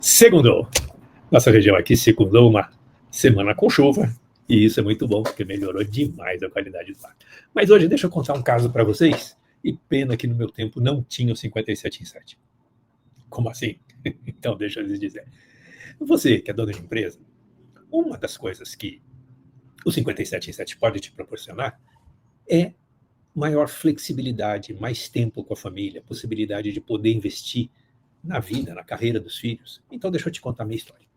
Segundou. Nossa região aqui secundou uma semana com chuva, e isso é muito bom, porque melhorou demais a qualidade do ar. Mas hoje deixa eu contar um caso para vocês, e pena que no meu tempo não tinha o 57 em 7. Como assim? Então deixa eu lhes dizer. Você que é dono de empresa, uma das coisas que o 57 em 7 pode te proporcionar é maior flexibilidade, mais tempo com a família, possibilidade de poder investir na vida, na carreira dos filhos. Então deixa eu te contar a minha história.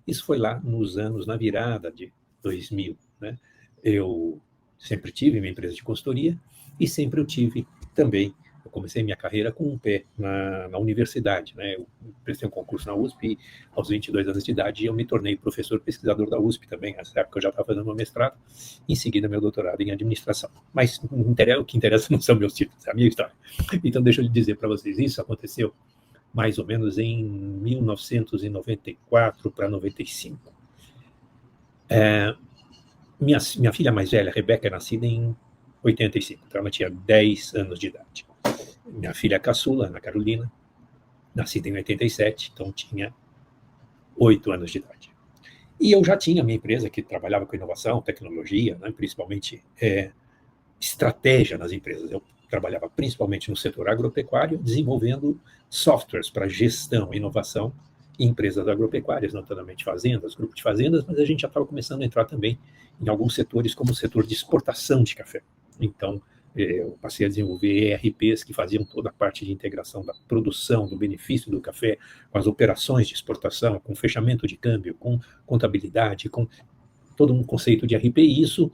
Isso foi lá nos anos, na virada de 2000, né? Eu sempre tive minha empresa de consultoria e sempre eu tive também, eu comecei minha carreira com um pé na universidade, né? Eu prestei um concurso na USP e aos 22 anos de idade eu me tornei professor pesquisador da USP também. Nessa época eu já estava fazendo meu mestrado, em seguida meu doutorado em administração. Mas o que interessa não são meus títulos, é a minha história. Então deixa eu dizer para vocês, isso aconteceu mais ou menos em 1994 para 95. Minha filha mais velha, Rebeca, é nascida em 85, então ela tinha 10 anos de idade. Minha filha caçula, Ana Carolina, nascida em 87, então tinha 8 anos de idade. E eu já tinha minha empresa que trabalhava com inovação, tecnologia, né, principalmente estratégia nas empresas. Eu trabalhava principalmente no setor agropecuário, desenvolvendo softwares para gestão e inovação em empresas agropecuárias, notadamente fazendas, grupos de fazendas, mas a gente já estava começando a entrar também em alguns setores, como o setor de exportação de café. Então, eu passei a desenvolver ERPs que faziam toda a parte de integração da produção, do benefício do café, com as operações de exportação, com fechamento de câmbio, com contabilidade, com todo um conceito de ERP, e isso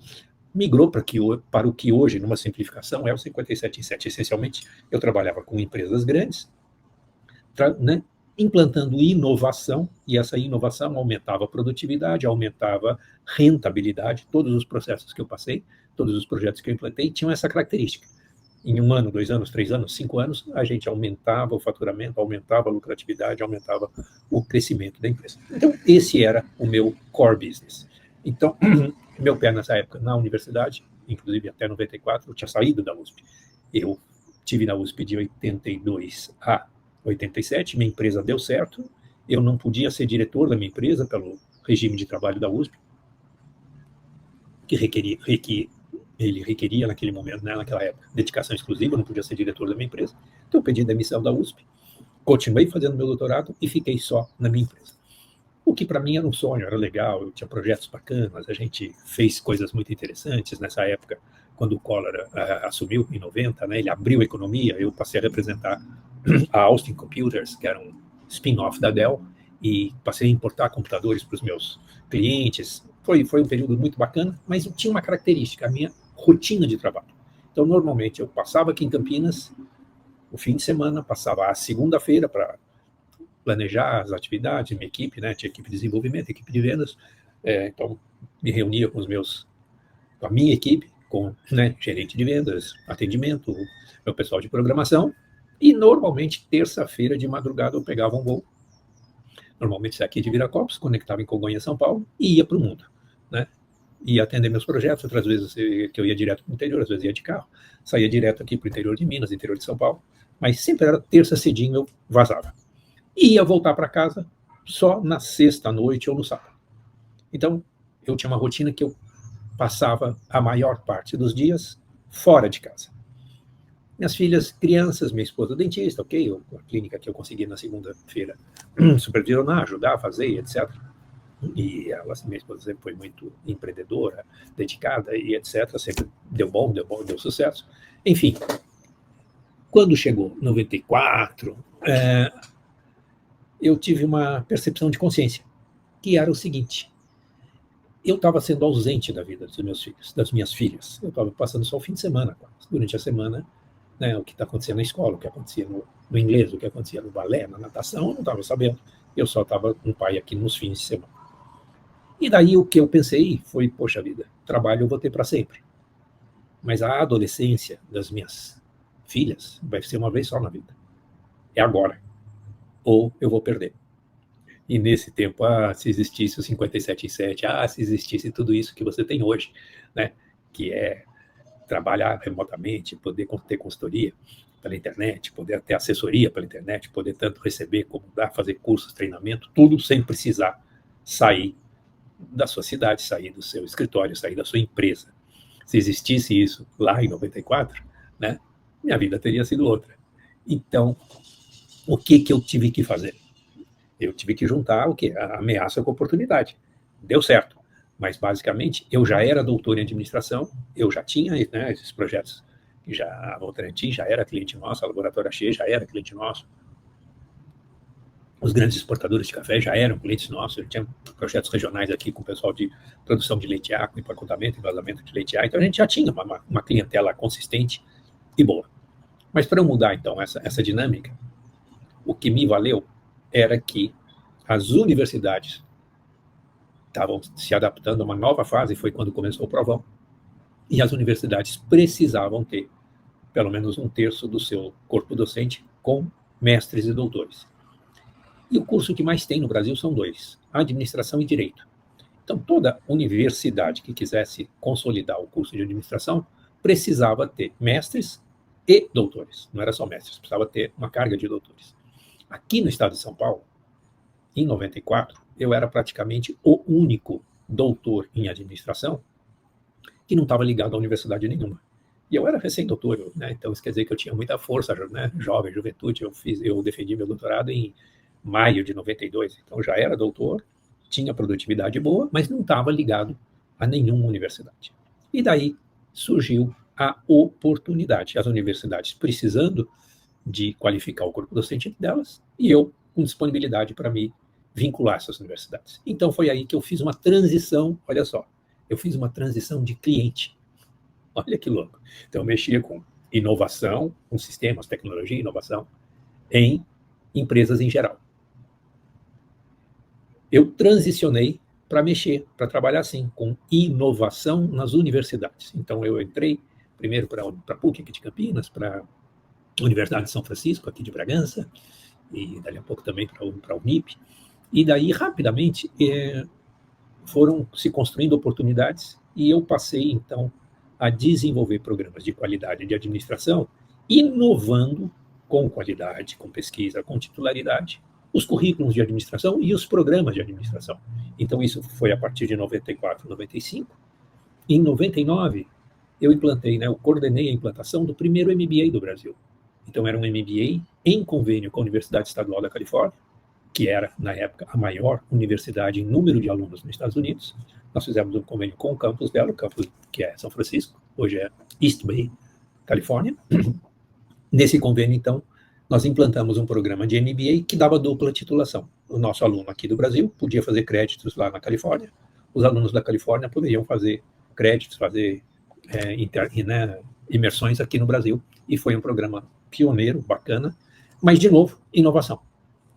migrou para o que hoje, numa simplificação, é o 57 em 7. Essencialmente, eu trabalhava com empresas grandes, né, implantando inovação, e essa inovação aumentava a produtividade, aumentava rentabilidade. Todos os processos que eu passei, todos os projetos que eu implantei tinham essa característica. Em 1 ano, 2 anos, 3 anos, 5 anos, a gente aumentava o faturamento, aumentava a lucratividade, aumentava o crescimento da empresa. Então, esse era o meu core business. Então, meu pé nessa época na universidade, inclusive até 94, eu tinha saído da USP. Eu tive na USP de 82 a 87, minha empresa deu certo, eu não podia ser diretor da minha empresa pelo regime de trabalho da USP, que ele requeria naquele momento, né, naquela época, dedicação exclusiva, eu não podia ser diretor da minha empresa. Então eu pedi demissão da USP, continuei fazendo meu doutorado e fiquei só na minha empresa. O que para mim era um sonho, era legal, eu tinha projetos bacanas, a gente fez coisas muito interessantes nessa época, quando o Collor assumiu em 90, né, ele abriu a economia, eu passei a representar a Austin Computers, que era um spin-off da Dell, e passei a importar computadores para os meus clientes. Foi um período muito bacana, mas eu tinha uma característica, a minha rotina de trabalho. Então, normalmente, eu passava aqui em Campinas, o fim de semana, passava a segunda-feira para planejar as atividades, minha equipe, né? Tinha equipe de desenvolvimento, equipe de vendas, então me reunia com a minha equipe, com, né, gerente de vendas, atendimento, meu pessoal de programação, e normalmente terça-feira de madrugada eu pegava um voo, normalmente aqui de Viracopos, conectava em Congonhas, São Paulo, e ia para o mundo, né? Ia atender meus projetos, outras vezes que eu ia direto para o interior, às vezes ia de carro, saía direto aqui para o interior de Minas, interior de São Paulo, mas sempre era terça cedinho eu vazava. E ia voltar para casa só na sexta noite ou no sábado. Então, eu tinha uma rotina que eu passava a maior parte dos dias fora de casa. Minhas filhas, crianças, minha esposa dentista, ok, a clínica que eu consegui na segunda-feira supervisionar, ajudar a fazer, etc. E ela, minha esposa sempre foi muito empreendedora, dedicada e etc. Sempre deu bom, deu sucesso. Enfim, quando chegou 94, eu tive uma percepção de consciência, que era o seguinte: eu estava sendo ausente da vida dos meus filhos, das minhas filhas. Eu estava passando só o fim de semana com elas. Durante a semana, né, o que está acontecendo na escola, o que acontecia no inglês, o que acontecia no balé, na natação, eu não estava sabendo. Eu só estava com o pai aqui nos fins de semana. E daí o que eu pensei foi, poxa vida, trabalho eu vou ter para sempre. Mas a adolescência das minhas filhas vai ser uma vez só na vida. É agora. Ou eu vou perder. E nesse tempo, se existisse o 57 em 7, se existisse tudo isso que você tem hoje, né, que é trabalhar remotamente, poder ter consultoria, pela internet, poder ter assessoria pela internet, poder tanto receber como dar, fazer cursos, treinamento, tudo sem precisar sair da sua cidade, sair do seu escritório, sair da sua empresa. Se existisse isso lá em 94, né, minha vida teria sido outra. Então, o que eu tive que fazer? Eu tive que juntar o quê? A ameaça com a oportunidade. Deu certo. Mas, basicamente, eu já era doutor em administração, eu já tinha, né, esses projetos, a Votorantim já era cliente nosso, a Laboratório Axê já era cliente nosso, os grandes exportadores de café já eram clientes nossos, eu tinha projetos regionais aqui com o pessoal de produção de leite A, com empacotamento e vazamento de leite A, então a gente já tinha uma clientela consistente e boa. Mas para eu mudar, então, essa dinâmica, o que me valeu era que as universidades estavam se adaptando a uma nova fase, foi quando começou o Provão, e as universidades precisavam ter pelo menos 1/3 do seu corpo docente com mestres e doutores. E o curso que mais tem no Brasil são 2, administração e direito. Então, toda universidade que quisesse consolidar o curso de administração precisava ter mestres e doutores. Não era só mestres, precisava ter uma carga de doutores. Aqui no estado de São Paulo, em 94, eu era praticamente o único doutor em administração que não estava ligado a universidade nenhuma. E eu era recém-doutor, né? Então isso quer dizer que eu tinha muita força, né? Jovem, juventude. Eu defendi meu doutorado em maio de 92, então já era doutor, tinha produtividade boa, mas não estava ligado a nenhuma universidade. E daí surgiu a oportunidade, as universidades precisando de qualificar o corpo docente delas, e eu com disponibilidade para me vincular a essas universidades. Então foi aí que eu fiz uma transição, olha só, eu fiz uma transição de cliente. Olha que louco. Então eu mexia com inovação, com sistemas, tecnologia e inovação em empresas em geral. Eu transicionei para mexer, para trabalhar assim, com inovação nas universidades. Então eu entrei primeiro para a PUC aqui de Campinas, para a Universidade de São Francisco, aqui de Bragança, e dali a pouco também para a Unip. E daí, rapidamente, foram se construindo oportunidades e eu passei, então, a desenvolver programas de qualidade de administração, inovando com qualidade, com pesquisa, com titularidade, os currículos de administração e os programas de administração. Então, isso foi a partir de 94, 95. Em 99, eu implantei, né, eu coordenei a implantação do primeiro MBA do Brasil. Então, era um MBA em convênio com a Universidade Estadual da Califórnia, que era, na época, a maior universidade em número de alunos nos Estados Unidos. Nós fizemos um convênio com o campus dela, o campus que é São Francisco, hoje é East Bay, Califórnia. Nesse convênio, então, nós implantamos um programa de MBA que dava dupla titulação. O nosso aluno aqui do Brasil podia fazer créditos lá na Califórnia, os alunos da Califórnia poderiam fazer créditos, fazer imersões aqui no Brasil, e foi um programa pioneiro, bacana, mas, de novo, inovação.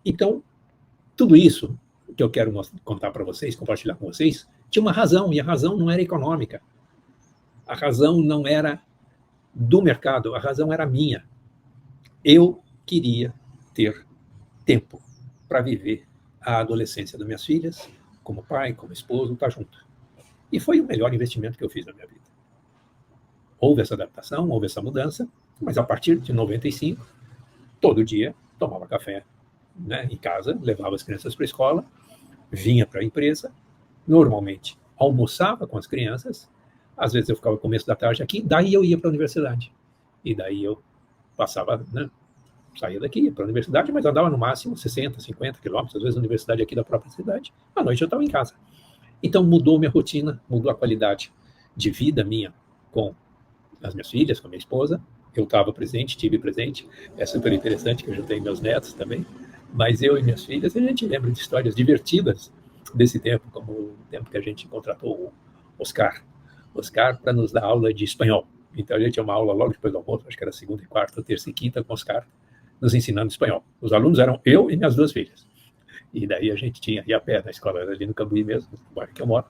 Então, tudo isso que eu quero contar para vocês, compartilhar com vocês, tinha uma razão, e a razão não era econômica. A razão não era do mercado, a razão era minha. Eu queria ter tempo para viver a adolescência das minhas filhas, como pai, como esposo, estar junto. E foi o melhor investimento que eu fiz na minha vida. Houve essa adaptação, houve essa mudança, mas a partir de 95, todo dia tomava café, né, em casa, levava as crianças para a escola, vinha para a empresa, normalmente almoçava com as crianças, às vezes eu ficava no começo da tarde aqui, daí eu ia para a universidade. E daí eu passava, né, saía daqui, ia para a universidade, mas andava no máximo 60, 50 quilômetros, às vezes a universidade aqui da própria cidade, à noite eu estava em casa. Então mudou minha rotina, mudou a qualidade de vida minha com as minhas filhas, com a minha esposa. Eu estava presente, estive presente, é super interessante que eu juntei meus netos também, mas eu e minhas filhas, a gente lembra de histórias divertidas desse tempo, como o tempo que a gente contratou o Oscar para nos dar aula de espanhol. Então a gente tinha uma aula logo depois do almoço, acho que era segunda e quarta, terça e quinta, com o Oscar nos ensinando espanhol. Os alunos eram eu e minhas 2 filhas. E daí a gente ia a pé na escola, ali no Cambuí mesmo, no bairro que eu moro,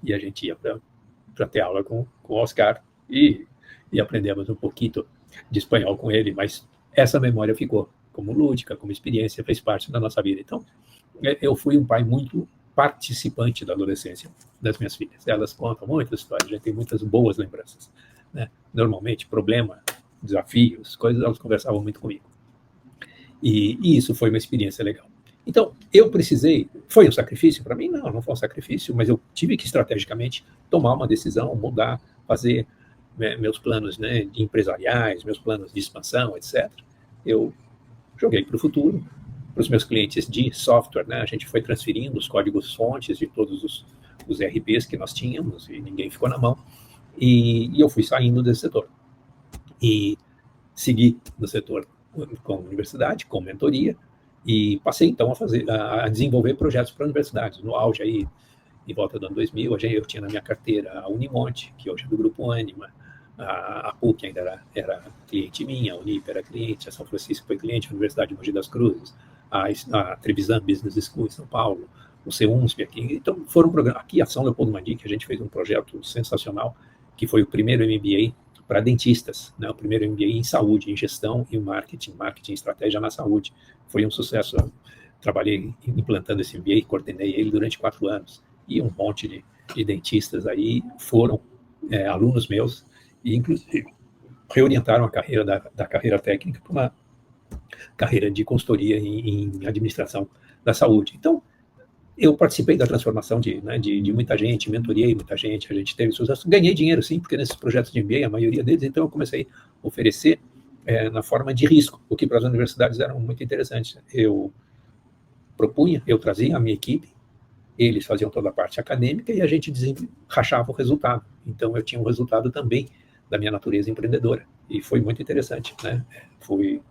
e a gente ia para ter aula com o Oscar e aprendemos um pouquinho de espanhol com ele, mas essa memória ficou como lúdica, como experiência, fez parte da nossa vida. Então, eu fui um pai muito participante da adolescência das minhas filhas. Elas contam muitas histórias, já tem muitas boas lembranças, né? Normalmente, problema desafios, coisas, elas conversavam muito comigo. E isso foi uma experiência legal. Então, eu precisei, foi um sacrifício para mim? Não, não foi um sacrifício, mas eu tive que estrategicamente tomar uma decisão, mudar, fazer meus planos, né, empresariais, meus planos de expansão, etc. Eu joguei para o futuro, para os meus clientes de software, né, a gente foi transferindo os códigos-fontes de todos os ERPs que nós tínhamos e ninguém ficou na mão, e eu fui saindo desse setor. E segui no setor com universidade, com mentoria, e passei então a desenvolver projetos para universidades. No auge aí, em volta do ano 2000, eu tinha na minha carteira a Unimonte, que hoje é do Grupo Ânima, a PUC ainda era cliente minha, a Unip era cliente, a São Francisco foi cliente, a Universidade de Mogi das Cruzes, a Trevisan Business School em São Paulo, o CEUNSP aqui. Então, foram programas. Aqui, a São Leopoldo Mandic, que a gente fez um projeto sensacional, que foi o primeiro MBA para dentistas, né? O primeiro MBA em saúde, em gestão e marketing e estratégia na saúde. Foi um sucesso. Eu trabalhei implantando esse MBA, coordenei ele durante 4 anos. E um monte de dentistas aí foram alunos meus e, inclusive, reorientaram a carreira da carreira técnica para uma carreira de consultoria em administração da saúde. Então, eu participei da transformação de muita gente, mentoriei muita gente, a gente teve sucesso. Ganhei dinheiro, sim, porque nesses projetos de MBA, a maioria deles, então eu comecei a oferecer na forma de risco, o que para as universidades era muito interessante. Eu propunha, eu trazia a minha equipe, eles faziam toda a parte acadêmica e a gente rachava o resultado. Então, eu tinha um resultado também da minha natureza empreendedora. E foi muito interessante, né? Foi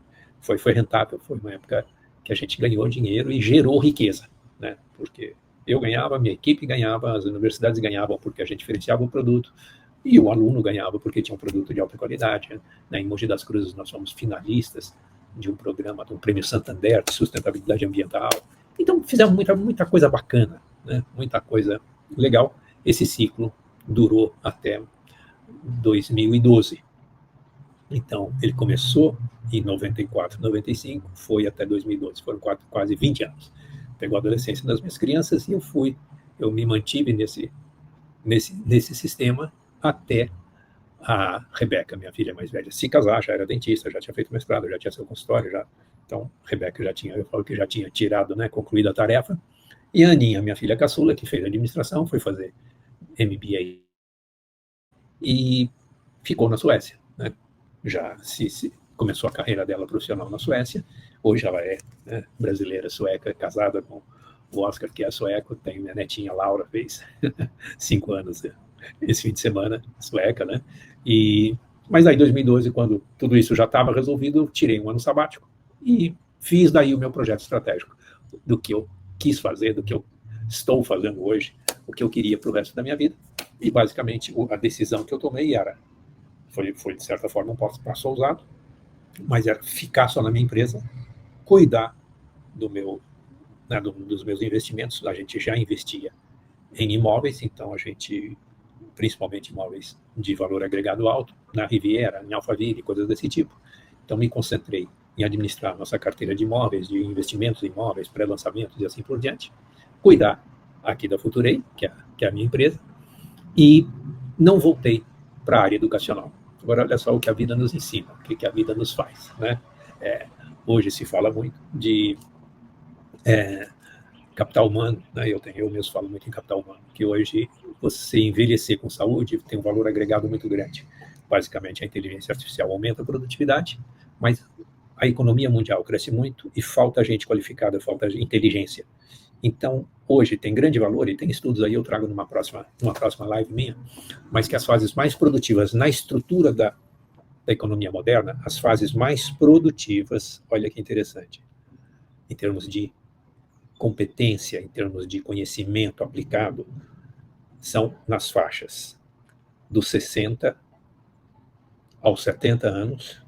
rentável, foi uma época que a gente ganhou dinheiro e gerou riqueza, né? Porque eu ganhava, minha equipe ganhava, as universidades ganhavam porque a gente diferenciava o produto e o aluno ganhava porque tinha um produto de alta qualidade, né? Em Mogi das Cruzes nós somos finalistas de um programa, de um prêmio Santander de sustentabilidade ambiental. Então fizemos muita coisa bacana, né? Muita coisa legal. Esse ciclo durou até 2012. Então, ele começou em 94, 95, foi até 2012, foram quase 20 anos. Pegou a adolescência das minhas crianças e eu me mantive nesse sistema até a Rebeca, minha filha mais velha, se casar, já era dentista, já tinha feito mestrado, já tinha seu consultório, já. Então, Rebeca eu falo que já tinha tirado, né, concluído a tarefa. E a Aninha, minha filha caçula, que fez administração, foi fazer MBA e ficou na Suécia, né? Já começou a carreira dela profissional na Suécia. Hoje ela é, né, brasileira, sueca, casada com o Oscar, que é sueco. Tem minha netinha Laura, fez 5 anos esse fim de semana, sueca, né? Mas aí, em 2012, quando tudo isso já estava resolvido, eu tirei um ano sabático e fiz daí o meu projeto estratégico, do que eu quis fazer, do que eu estou fazendo hoje, o que eu queria para o resto da minha vida. E, basicamente, a decisão que eu tomei foi de certa forma, um passo ousado, mas era ficar só na minha empresa, cuidar dos meus investimentos. A gente já investia em imóveis, então a gente, principalmente imóveis de valor agregado alto, na Riviera, em Alphaville, coisas desse tipo. Então me concentrei em administrar nossa carteira de imóveis, de investimentos em imóveis, pré-lançamentos e assim por diante, cuidar aqui da Futurei, que é a minha empresa, e não voltei para a área educacional. Agora, olha só o que a vida nos ensina, o que a vida nos faz, né? Hoje se fala muito de capital humano, né? Eu mesmo falo muito em capital humano, que hoje você envelhecer com saúde tem um valor agregado muito grande. Basicamente, a inteligência artificial aumenta a produtividade, mas a economia mundial cresce muito e falta gente qualificada, falta inteligência. Então, hoje tem grande valor, e tem estudos aí, eu trago numa próxima live minha, mas que as fases mais produtivas na estrutura da economia moderna, as fases mais produtivas, olha que interessante, em termos de competência, em termos de conhecimento aplicado, são nas faixas dos 60 aos 70 anos,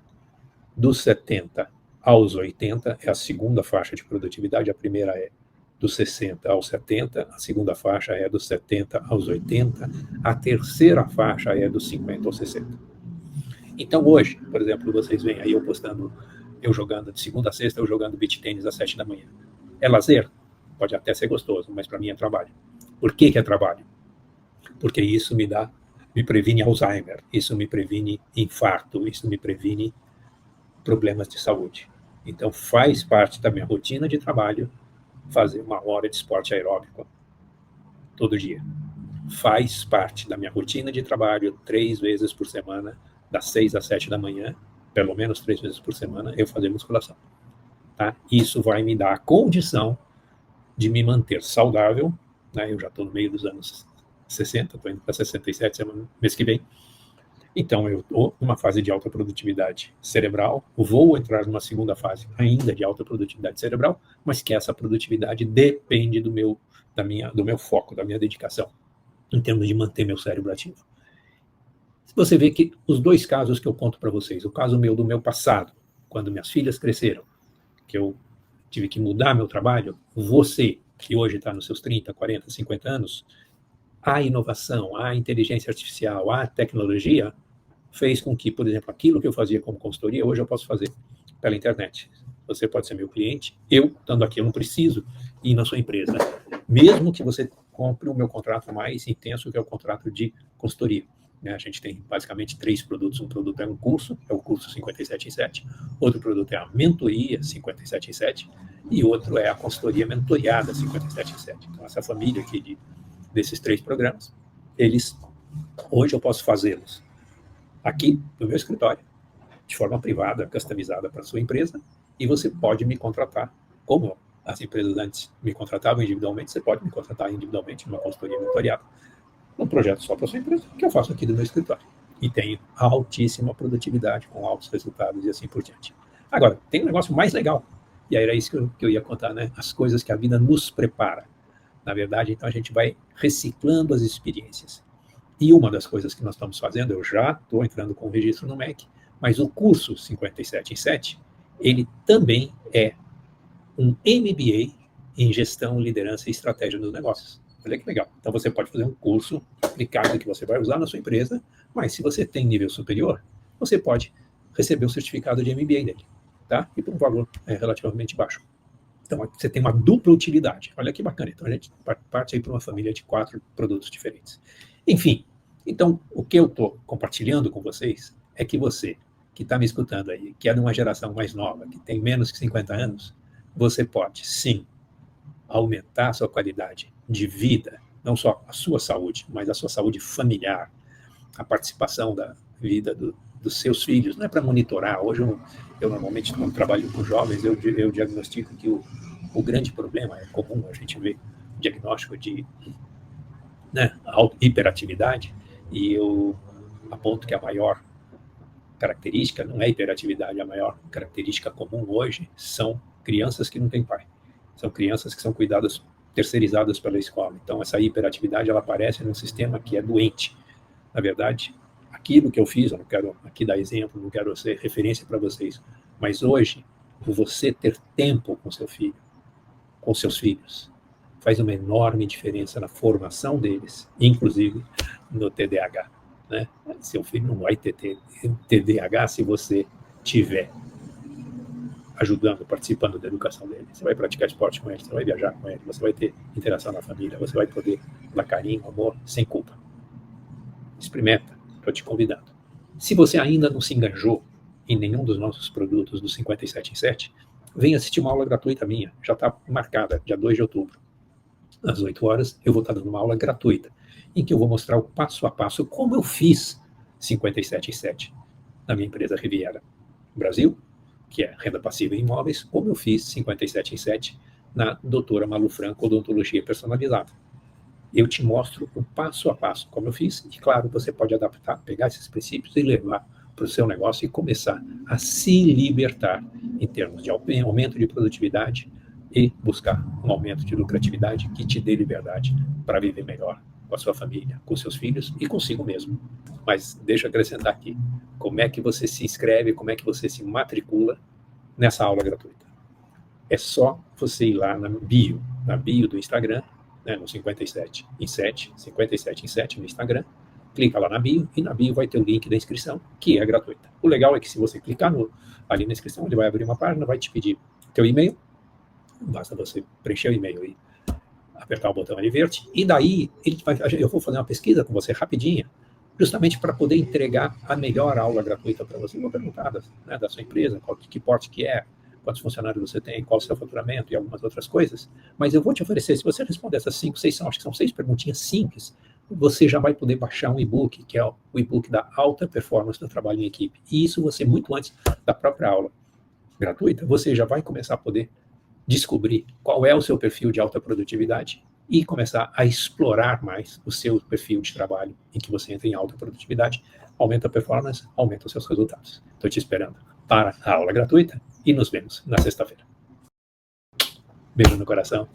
dos 70 aos 80 é a segunda faixa de produtividade, a primeira é dos 60 aos 70, a segunda faixa é dos 70 aos 80, a terceira faixa é dos 50 aos 60. Então hoje, por exemplo, vocês veem aí eu jogando de segunda a sexta, eu jogando beach tênis às 7 da manhã. É lazer? Pode até ser gostoso, mas para mim é trabalho. Por que é trabalho? Porque isso me dá me previne Alzheimer, isso me previne infarto, isso me previne problemas de saúde. Então, faz parte da minha rotina de trabalho fazer 1 hora de esporte aeróbico todo dia. Faz parte da minha rotina de trabalho 3 vezes por semana, das 6 às 7 da manhã, pelo menos 3 vezes por semana, eu fazer musculação. Tá? Isso vai me dar a condição de me manter saudável, né? Eu já estou no meio dos anos 60, estou indo para 67 semana, mês que vem. Então, eu estou numa fase de alta produtividade cerebral, vou entrar numa segunda fase ainda de alta produtividade cerebral, mas que essa produtividade depende do meu foco, da minha dedicação, em termos de manter meu cérebro ativo. Você vê que os 2 casos que eu conto para vocês, o caso do meu passado, quando minhas filhas cresceram, que eu tive que mudar meu trabalho, você, que hoje está nos seus 30, 40, 50 anos, a inovação, a inteligência artificial, a tecnologia fez com que, por exemplo, aquilo que eu fazia como consultoria, hoje eu posso fazer pela internet. Você pode ser meu cliente, eu, estando aqui, eu não preciso ir na sua empresa. Mesmo que você compre o meu contrato mais intenso, que é o contrato de consultoria. A gente tem basicamente 3 produtos. Um produto é um curso, é o curso 57 em 7. Outro produto é a mentoria 57 em 7. E outro é a consultoria mentoriada 57 em 7. Então, essa família aqui desses 3 programas, hoje eu posso fazê-los aqui no meu escritório, de forma privada, customizada para a sua empresa, e você pode me contratar, como as empresas antes me contratavam individualmente, você pode me contratar individualmente numa consultoria mentoriada, um projeto só para a sua empresa, que eu faço aqui do meu escritório. E tenho altíssima produtividade, com altos resultados e assim por diante. Agora, tem um negócio mais legal, e aí era isso que eu ia contar, né? As coisas que a vida nos prepara. Na verdade, então a gente vai reciclando as experiências. E uma das coisas que nós estamos fazendo, eu já estou entrando com o registro no MEC, mas o curso 57 em 7, ele também é um MBA em gestão, liderança e estratégia dos negócios. Olha que legal. Então você pode fazer um curso aplicado que você vai usar na sua empresa, mas se você tem nível superior, você pode receber o certificado de MBA dele, tá? E por um valor relativamente baixo. Então você tem uma dupla utilidade. Olha que bacana. Então a gente parte aí para uma família de 4 produtos diferentes. Enfim, então o que eu estou compartilhando com vocês é que você que está me escutando aí, que é de uma geração mais nova, que tem menos que 50 anos, você pode, sim, aumentar a sua qualidade de vida, não só a sua saúde, mas a sua saúde familiar, a participação da vida dos seus filhos. Não é para monitorar. Hoje, eu normalmente, quando trabalho com jovens, eu diagnostico que o grande problema, é comum a gente ver diagnóstico de hiperatividade, e eu aponto que a maior característica não é hiperatividade, a maior característica comum hoje são crianças que não têm pai. São crianças que são cuidadas, terceirizadas pela escola. Então, essa hiperatividade, ela aparece num sistema que é doente. Na verdade, aquilo que eu fiz, eu não quero aqui dar exemplo, não quero ser referência para vocês, mas hoje, você ter tempo com seu filho, com seus filhos, faz uma enorme diferença na formação deles, inclusive no TDAH. Né? Seu filho não vai ter TDAH se você tiver ajudando, participando da educação dele. Você vai praticar esporte com ele, você vai viajar com ele, você vai ter interação na família, você vai poder dar carinho, amor, sem culpa. Experimenta, estou te convidando. Se você ainda não se engajou em nenhum dos nossos produtos do 57 em 7, venha assistir uma aula gratuita minha, já está marcada, dia 2 de outubro. Às 8 horas, eu vou estar dando uma aula gratuita, em que eu vou mostrar o passo a passo como eu fiz 57 em 7 na minha empresa Riviera Brasil, que é renda passiva em imóveis, como eu fiz 57 em 7 na doutora Malu Franco, odontologia personalizada. Eu te mostro o passo a passo como eu fiz, e claro, você pode adaptar, pegar esses princípios e levar para o seu negócio e começar a se libertar em termos de aumento de produtividade e buscar um aumento de lucratividade que te dê liberdade para viver melhor com a sua família, com seus filhos e consigo mesmo. Mas deixa eu acrescentar aqui, como é que você se inscreve, como é que você se matricula nessa aula gratuita? É só você ir lá na bio do Instagram, né, no 57 em 7 no Instagram, clica lá na bio, e na bio vai ter o link da inscrição, que é gratuita. O legal é que se você clicar ali na inscrição, ele vai abrir uma página, vai te pedir teu e-mail, basta você preencher o e-mail e apertar o botão ali verde, e daí eu vou fazer uma pesquisa com você rapidinha, justamente para poder entregar a melhor aula gratuita para você. Eu vou perguntar da sua empresa, que porte que é, quantos funcionários você tem, qual o seu faturamento e algumas outras coisas, mas eu vou te oferecer, se você responder essas 5, 6, acho que são 6 perguntinhas simples, você já vai poder baixar um e-book, que é o e-book da alta performance do trabalho em equipe. E isso você, muito antes da própria aula gratuita, você já vai começar a poder descobrir qual é o seu perfil de alta produtividade e começar a explorar mais o seu perfil de trabalho em que você entra em alta produtividade, aumenta a performance, aumenta os seus resultados. Estou te esperando para a aula gratuita e nos vemos na sexta-feira. Beijo no coração.